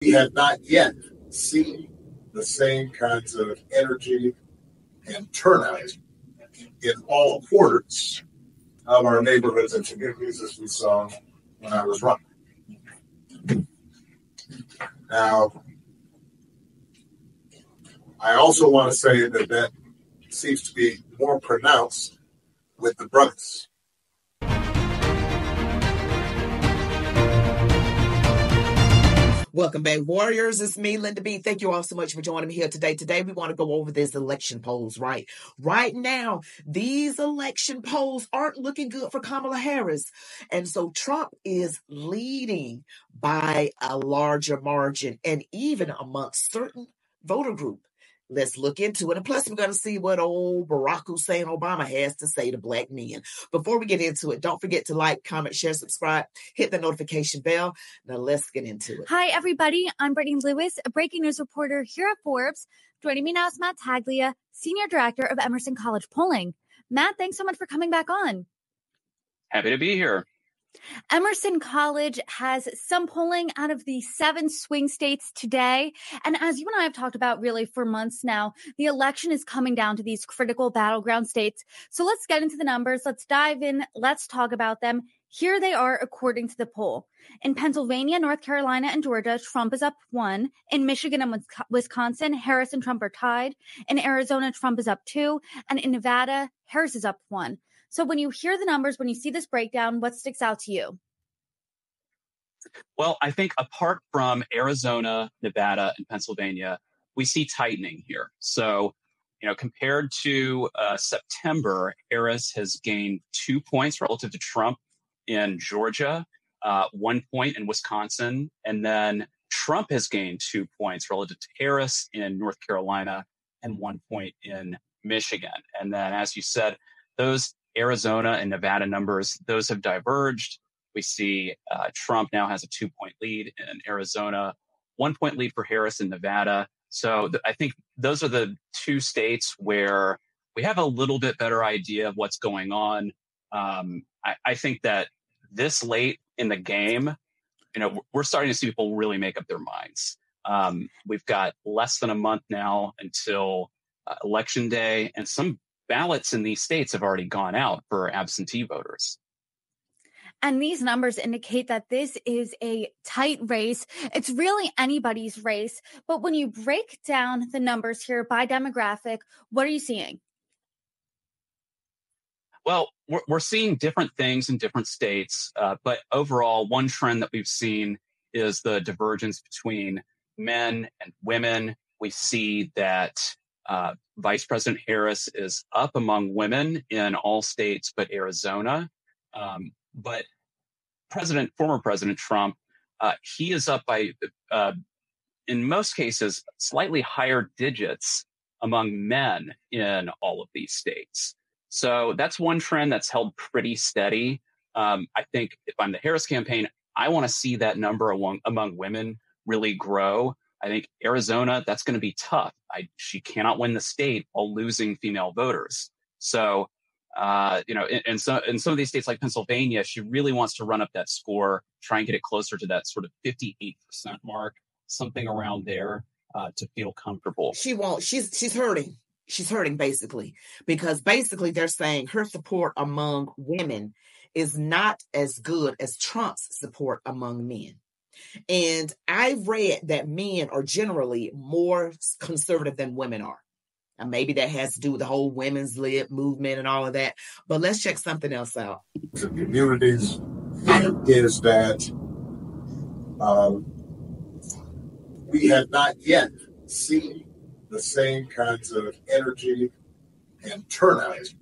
We have not yet seen the same kinds of energy and turnout in all quarters of our neighborhoods and communities as we saw when I was running. Now, I also want to say that seems to be more pronounced with the brothers. Welcome back, Warriors. It's me, Linda B. Thank you all so much for joining me here today. Today, we want to go over these election polls, right? Right now, these election polls aren't looking good for Kamala Harris. And so Trump is leading by a larger margin and even amongst certain voter group. Let's look into it. And plus, we're going to see what old Barack Hussein Obama has to say to black men. Before we get into it, don't forget to like, comment, share, subscribe, hit the notification bell. Now, let's get into it. Hi, everybody. I'm Brittany Lewis, a breaking news reporter here at Forbes. Joining me now is Matt Taglia, Senior Director of Emerson College Polling. Matt, thanks so much for coming back on. Happy to be here. Emerson College has some polling out of the 7 swing states today. And as you and I have talked about really for months now, the election is coming down to these critical battleground states. So let's get into the numbers. Let's dive in. Let's talk about them. Here they are according to the poll. In Pennsylvania, North Carolina, and Georgia, Trump is up 1. In Michigan and Wisconsin, Harris and Trump are tied. In Arizona, Trump is up 2. And in Nevada, Harris is up 1. So when you hear the numbers, when you see this breakdown, what sticks out to you? Well, I think apart from Arizona, Nevada, and Pennsylvania, we see tightening here. So, compared to September, Harris has gained 2 points relative to Trump in Georgia, 1 point in Wisconsin, and then Trump has gained 2 points relative to Harris in North Carolina and 1 point in Michigan. And then, as you said, those Arizona and Nevada numbers, those have diverged. We see Trump now has a 2-point lead in Arizona, 1 point lead for Harris in Nevada. So I think those are the 2 states where we have a little bit better idea of what's going on. I think that this late in the game, we're starting to see people really make up their minds. We've got less than a month now until Election Day, and some ballots in these states have already gone out for absentee voters. And these numbers indicate that this is a tight race. It's really anybody's race. But when you break down the numbers here by demographic, what are you seeing? Well, we're seeing different things in different states. But overall, one trend that we've seen is the divergence between men and women. We see that Vice President Harris is up among women in all states but Arizona. But former President Trump, he is up by, in most cases, slightly higher digits among men in all of these states. So that's one trend that's held pretty steady. I think if I'm the Harris campaign, I want to see that number among women really grow. I think Arizona, that's going to be tough. She cannot win the state while losing female voters. So, in some of these states like Pennsylvania, she really wants to run up that score, try and get it closer to that sort of 58% mark, something around there to feel comfortable. She won't. She's hurting. She's hurting basically, because basically they're saying her support among women is not as good as Trump's support among men. And I've read that men are generally more conservative than women are. And maybe that has to do with the whole women's lib movement and all of that. But let's check something else out. The communities is that we have not yet seen the same kinds of energy and turnout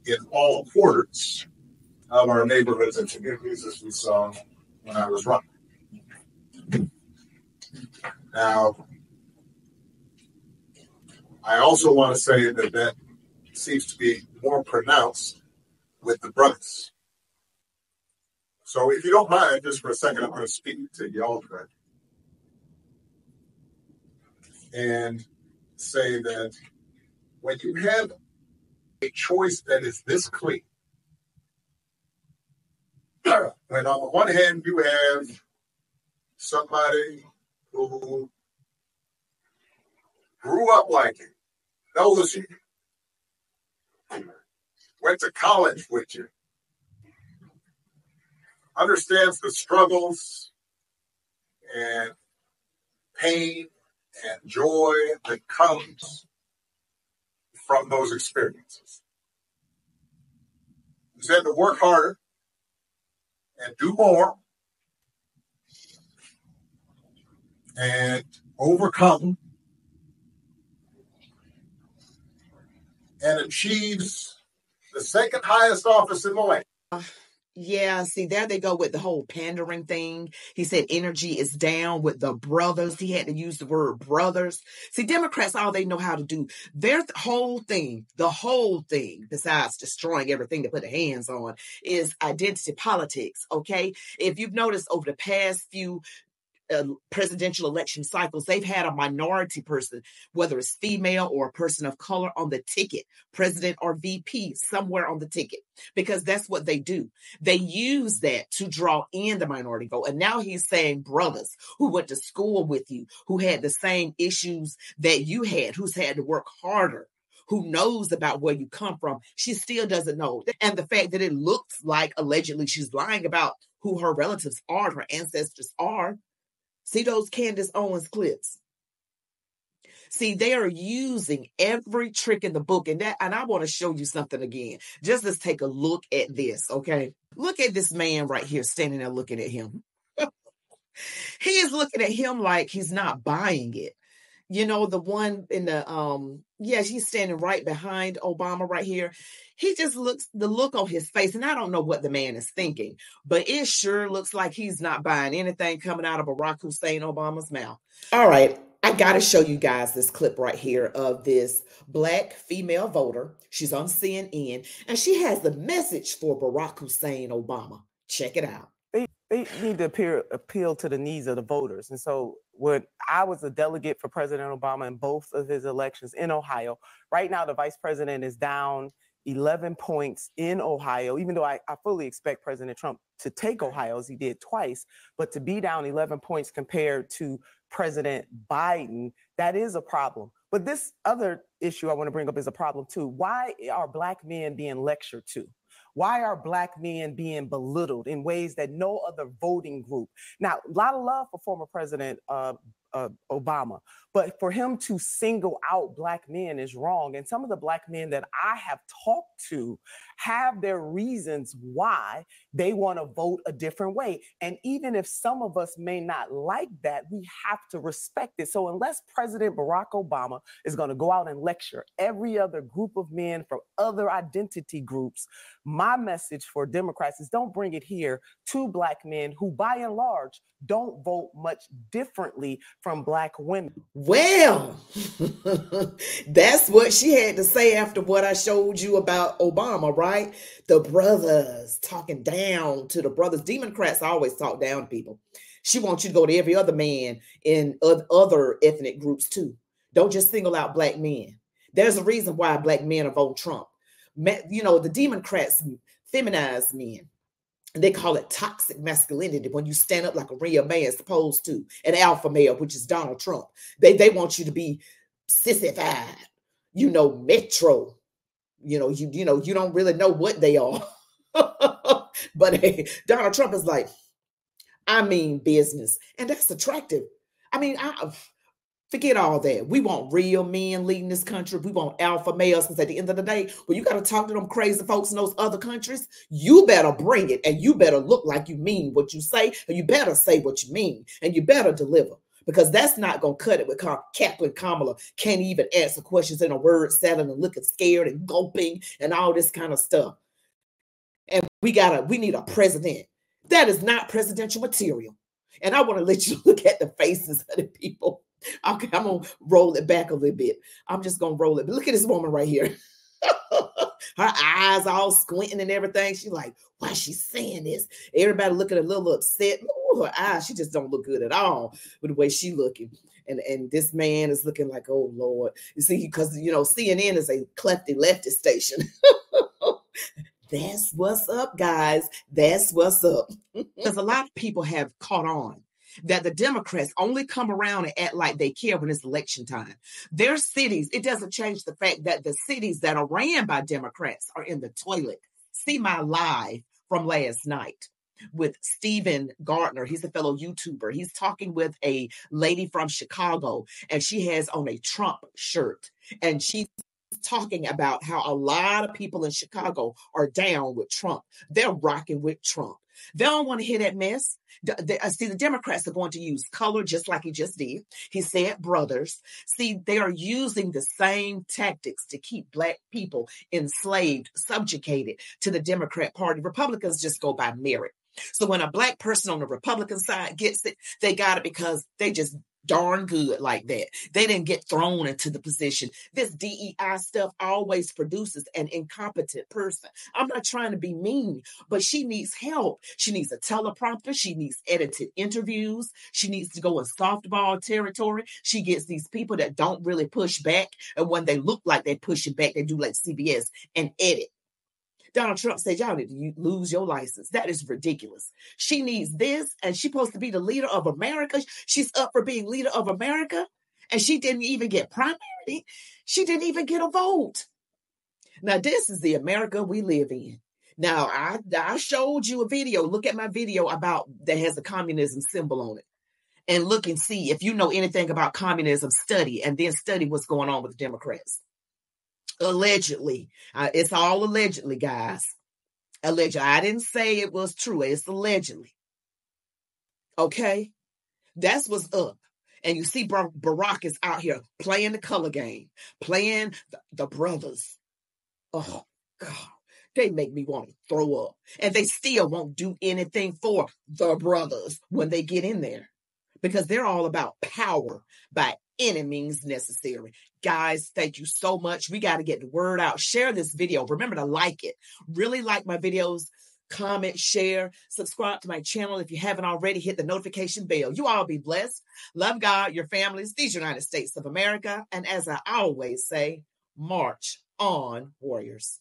in all quarters of our neighborhoods and communities as we saw when I was running. Now, I also want to say that seems to be more pronounced with the brothers. So if you don't mind, just for a second, I'm going to speak to y'all and say that when you have a choice that is this clear, when on the one hand you have somebody who grew up like you, knows you, went to college with you, understands the struggles and pain and joy that comes from those experiences. You said to work harder and do more and overcome and achieves the second highest office in the land. Yeah, see, there they go with the whole pandering thing. He said energy is down with the brothers. He had to use the word brothers. See, Democrats, all they know how to do, their whole thing, besides destroying everything they put their hands on, is identity politics, okay? If you've noticed over the past few presidential election cycles, they've had a minority person, whether it's female or a person of color, on the ticket, president or VP, somewhere on the ticket, because that's what they do. They use that to draw in the minority vote. And now he's saying brothers who went to school with you, who had the same issues that you had, who's had to work harder, who knows about where you come from. She still doesn't know. And the fact that it looks like allegedly she's lying about who her relatives are, her ancestors are. See those Candace Owens clips? See, they are using every trick in the book. And I want to show you something again. Just let's take a look at this, okay? Look at this man right here standing there looking at him. He is looking at him like he's not buying it. You know, the one in the, he's standing right behind Obama right here. He just looks, the look on his face, and I don't know what the man is thinking, but it sure looks like he's not buying anything coming out of Barack Hussein Obama's mouth. All right, I got to show you guys this clip right here of this Black female voter. She's on CNN, and she has the message for Barack Hussein Obama. Check it out. They need to appeal to the needs of the voters. And so when I was a delegate for President Obama in both of his elections in Ohio, right now the vice president is down 11 points in Ohio, even though I fully expect President Trump to take Ohio as he did twice, but to be down 11 points compared to President Biden, that is a problem. But this other issue I want to bring up is a problem too. Why are Black men being lectured to? Why are Black men being belittled in ways that no other voting group? Now, a lot of love for former President Obama, but for him to single out Black men is wrong. And some of the Black men that I have talked to have their reasons why they want to vote a different way. And even if some of us may not like that, we have to respect it. So unless President Barack Obama is going to go out and lecture every other group of men from other identity groups, my message for Democrats is don't bring it here to Black men who, by and large, don't vote much differently from Black women. Well, that's what she had to say after what I showed you about Obama, right? The brothers talking down to the brothers. Democrats always talk down to people. She wants you to go to every other man in other ethnic groups too. Don't just single out Black men. There's a reason why Black men are voting Trump. You know, the Democrats feminize men. They call it toxic masculinity when you stand up like a real man as opposed to an alpha male, which is Donald Trump. They want you to be sissified, metro. You don't really know what they are. But hey, Donald Trump is like, I mean business. And that's attractive. I mean, forget all that. We want real men leading this country. We want alpha males. Because at the end of the day, when you got to talk to them crazy folks in those other countries, you better bring it. And you better look like you mean what you say. And you better say what you mean. And you better deliver. Because that's not going to cut it with Kaplan Kamala. Can't even answer questions in a word salad and looking scared and gulping and all this kind of stuff. And we need a president. That is not presidential material. And I want to let you look at the faces of the people. Okay, I'm going to roll it back a little bit. I'm just going to roll it. But look at this woman right here. Her eyes all squinting and everything. She's like, why is she saying this? Everybody looking a little upset. Ooh, her eyes, she just don't look good at all with the way she looking. And this man is looking like, oh, Lord. You see, because, CNN is a lefty station. That's what's up, guys. That's what's up. Because a lot of people have caught on that the Democrats only come around and act like they care when it's election time. Their cities, it doesn't change the fact that the cities that are ran by Democrats are in the toilet. See my live from last night with Stephen Gardner. He's a fellow YouTuber. He's talking with a lady from Chicago, and she has on a Trump shirt. And she's talking about how a lot of people in Chicago are down with Trump. They're rocking with Trump. They don't want to hear that mess. See, the Democrats are going to use color just like he just did. He said brothers. See, they are using the same tactics to keep Black people enslaved, subjugated to the Democrat Party. Republicans just go by merit. So when a Black person on the Republican side gets it, they got it because they just darn good like that. They didn't get thrown into the position. This DEI stuff always produces an incompetent person. I'm not trying to be mean, but she needs help. She needs a teleprompter. She needs edited interviews. She needs to go in softball territory. She gets these people that don't really push back. And when they look like they're pushing back, they do like CBS and edit. Donald Trump said, y'all need to lose your license. That is ridiculous. She needs this, and she's supposed to be the leader of America. She's up for being leader of America, and she didn't even get primary. She didn't even get a vote. Now, this is the America we live in. Now, I showed you a video. Look at my video about that has a communism symbol on it. And look and see if you know anything about communism, study, and then study what's going on with the Democrats. Allegedly. It's all allegedly, guys. Allegedly. I didn't say it was true. It's allegedly. Okay? That's what's up. And you see Barack is out here playing the color game, playing the brothers. Oh, God. They make me want to throw up. And they still won't do anything for the brothers when they get in there. Because they're all about power by any means necessary. Guys, thank you so much. We got to get the word out. Share this video. Remember to like it. Really like my videos. Comment, share, subscribe to my channel. If you haven't already, hit the notification bell. You all be blessed. Love God, your families, these United States of America. And as I always say, march on, warriors.